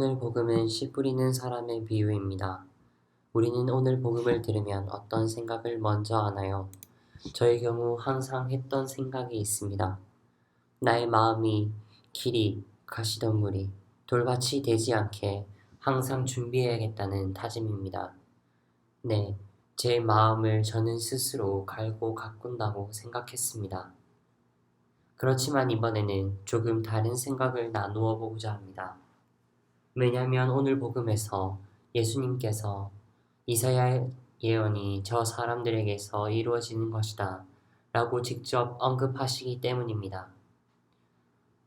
오늘 복음은 씨 뿌리는 사람의 비유입니다. 우리는 오늘 복음을 들으면 어떤 생각을 먼저 하나요? 저의 경우 항상 했던 생각이 있습니다. 나의 마음이 길이, 가시덤불이, 돌밭이 되지 않게 항상 준비해야겠다는 다짐입니다. 네, 제 마음을 저는 스스로 갈고 가꾼다고 생각했습니다. 그렇지만 이번에는 조금 다른 생각을 나누어 보고자 합니다. 왜냐하면 오늘 복음에서 예수님께서 이사야 예언이 저 사람들에게서 이루어지는 것이다 라고 직접 언급하시기 때문입니다.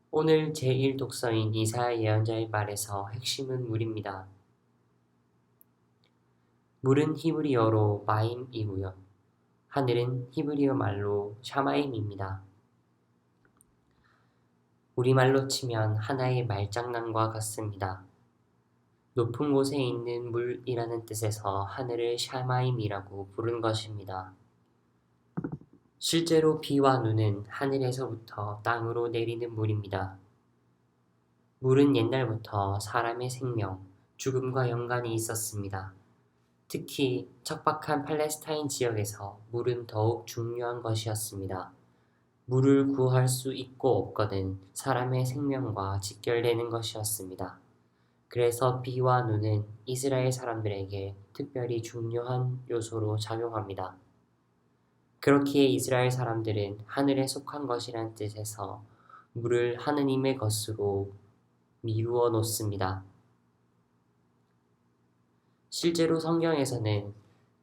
오늘 제1독서인 이사야 예언자의 말에서 핵심은 물입니다. 물은 히브리어로 마임이고요. 하늘은 히브리어 말로 샤마임입니다. 우리말로 치면 하나의 말장난과 같습니다. 높은 곳에 있는 물이라는 뜻에서 하늘을 샤마임이라고 부른 것입니다. 실제로 비와 눈은 하늘에서부터 땅으로 내리는 물입니다. 물은 옛날부터 사람의 생명, 죽음과 연관이 있었습니다. 특히 척박한 팔레스타인 지역에서 물은 더욱 중요한 것이었습니다. 물을 구할 수 있고 없거든 사람의 생명과 직결되는 것이었습니다. 그래서 비와 눈은 이스라엘 사람들에게 특별히 중요한 요소로 작용합니다. 그렇기에 이스라엘 사람들은 하늘에 속한 것이란 뜻에서 물을 하느님의 것으로 미루어 놓습니다. 실제로 성경에서는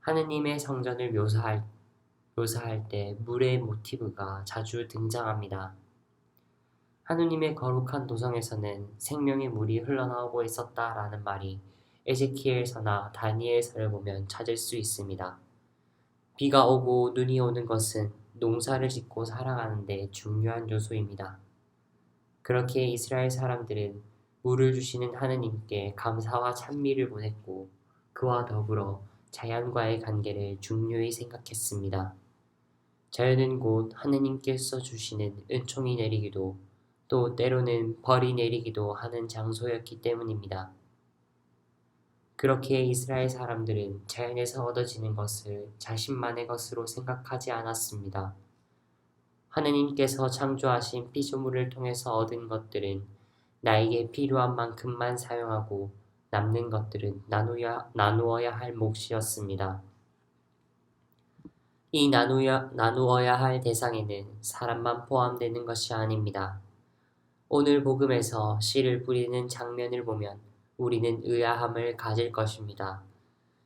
하느님의 성전을 묘사할 때 물의 모티브가 자주 등장합니다. 하느님의 거룩한 도성에서는 생명의 물이 흘러나오고 있었다라는 말이 에제키엘서나 다니엘서를 보면 찾을 수 있습니다. 비가 오고 눈이 오는 것은 농사를 짓고 살아가는 데 중요한 요소입니다. 그렇게 이스라엘 사람들은 물을 주시는 하느님께 감사와 찬미를 보냈고 그와 더불어 자연과의 관계를 중요히 생각했습니다. 자연은 곧 하느님께서 주시는 은총이 내리기도 또 때로는 벌이 내리기도 하는 장소였기 때문입니다. 그렇게 이스라엘 사람들은 자연에서 얻어지는 것을 자신만의 것으로 생각하지 않았습니다. 하느님께서 창조하신 피조물을 통해서 얻은 것들은 나에게 필요한 만큼만 사용하고 남는 것들은 나누어야 할 몫이었습니다. 이 나누어야 할 대상에는 사람만 포함되는 것이 아닙니다. 오늘 복음에서 씨를 뿌리는 장면을 보면 우리는 의아함을 가질 것입니다.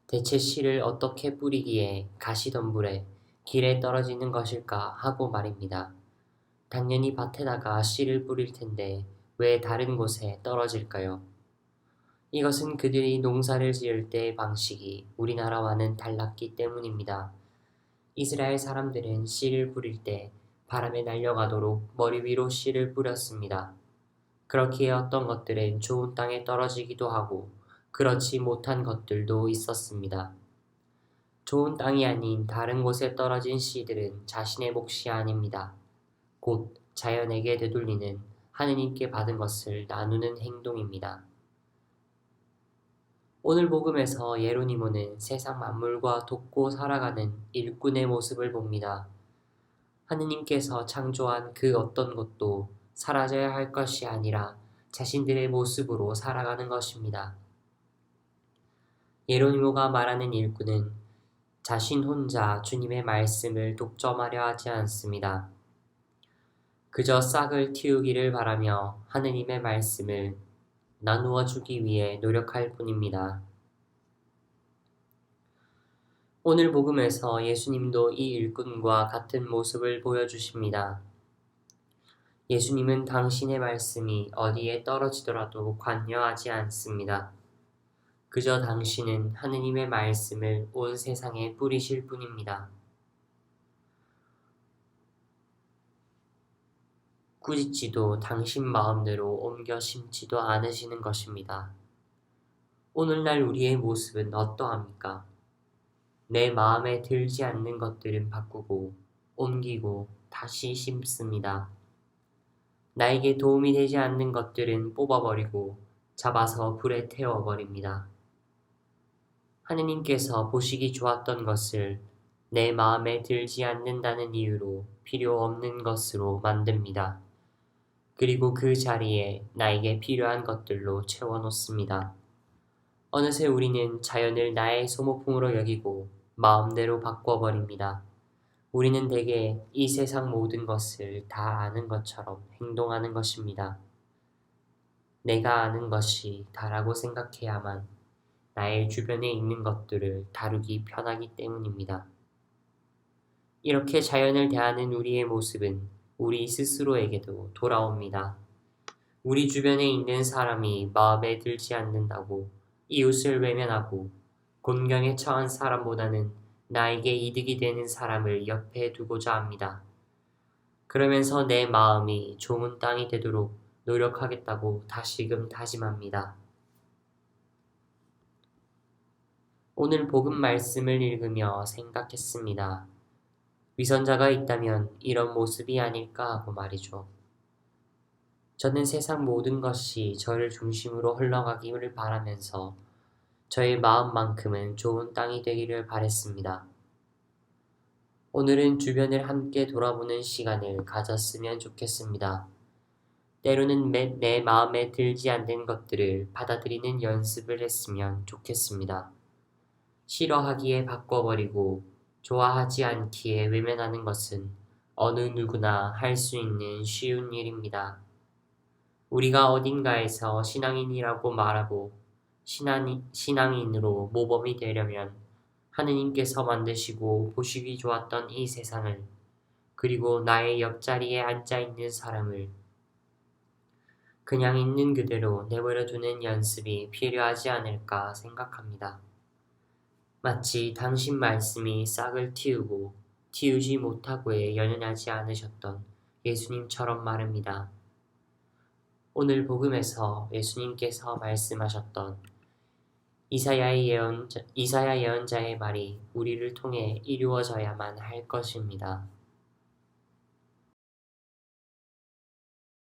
대체 씨를 어떻게 뿌리기에 가시덤불에 길에 떨어지는 것일까 하고 말입니다. 당연히 밭에다가 씨를 뿌릴 텐데 왜 다른 곳에 떨어질까요? 이것은 그들이 농사를 지을 때의 방식이 우리나라와는 달랐기 때문입니다. 이스라엘 사람들은 씨를 뿌릴 때 바람에 날려가도록 머리 위로 씨를 뿌렸습니다. 그렇기에 어떤 것들은 좋은 땅에 떨어지기도 하고 그렇지 못한 것들도 있었습니다. 좋은 땅이 아닌 다른 곳에 떨어진 씨들은 자신의 몫이 아닙니다. 곧 자연에게 되돌리는 하느님께 받은 것을 나누는 행동입니다. 오늘 복음에서 예로니모는 세상 만물과 돕고 살아가는 일꾼의 모습을 봅니다. 하느님께서 창조한 그 어떤 것도 사라져야 할 것이 아니라 자신들의 모습으로 살아가는 것입니다. 예로니모가 말하는 일꾼은 자신 혼자 주님의 말씀을 독점하려 하지 않습니다. 그저 싹을 틔우기를 바라며 하느님의 말씀을 나누어 주기 위해 노력할 뿐입니다. 오늘 복음에서 예수님도 이 일꾼과 같은 모습을 보여주십니다. 예수님은 당신의 말씀이 어디에 떨어지더라도 관여하지 않습니다. 그저 당신은 하느님의 말씀을 온 세상에 뿌리실 뿐입니다. 꾸짖지도 당신 마음대로 옮겨 심지도 않으시는 것입니다. 오늘날 우리의 모습은 어떠합니까? 내 마음에 들지 않는 것들은 바꾸고 옮기고 다시 심습니다. 나에게 도움이 되지 않는 것들은 뽑아버리고 잡아서 불에 태워버립니다. 하느님께서 보시기 좋았던 것을 내 마음에 들지 않는다는 이유로 필요 없는 것으로 만듭니다. 그리고 그 자리에 나에게 필요한 것들로 채워놓습니다. 어느새 우리는 자연을 나의 소모품으로 여기고 마음대로 바꿔버립니다. 우리는 대개 이 세상 모든 것을 다 아는 것처럼 행동하는 것입니다. 내가 아는 것이 다라고 생각해야만 나의 주변에 있는 것들을 다루기 편하기 때문입니다. 이렇게 자연을 대하는 우리의 모습은 우리 스스로에게도 돌아옵니다. 우리 주변에 있는 사람이 마음에 들지 않는다고 이웃을 외면하고 곤경에 처한 사람보다는 나에게 이득이 되는 사람을 옆에 두고자 합니다. 그러면서 내 마음이 좋은 땅이 되도록 노력하겠다고 다시금 다짐합니다. 오늘 복음 말씀을 읽으며 생각했습니다. 위선자가 있다면 이런 모습이 아닐까 하고 말이죠. 저는 세상 모든 것이 저를 중심으로 흘러가기를 바라면서 저의 마음만큼은 좋은 땅이 되기를 바랬습니다. 오늘은 주변을 함께 돌아보는 시간을 가졌으면 좋겠습니다. 때로는 내 마음에 들지 않는 것들을 받아들이는 연습을 했으면 좋겠습니다. 싫어하기에 바꿔버리고 좋아하지 않기에 외면하는 것은 어느 누구나 할 수 있는 쉬운 일입니다. 우리가 어딘가에서 신앙인이라고 말하고 신앙인으로 모범이 되려면 하느님께서 만드시고 보시기 좋았던 이 세상을 그리고 나의 옆자리에 앉아있는 사람을 그냥 있는 그대로 내버려두는 연습이 필요하지 않을까 생각합니다. 마치 당신 말씀이 싹을 틔우고 틔우지 못하고에 연연하지 않으셨던 예수님처럼 말입니다. 오늘 복음에서 예수님께서 말씀하셨던 이사야 예언자의 말이 우리를 통해 이루어져야만 할 것입니다.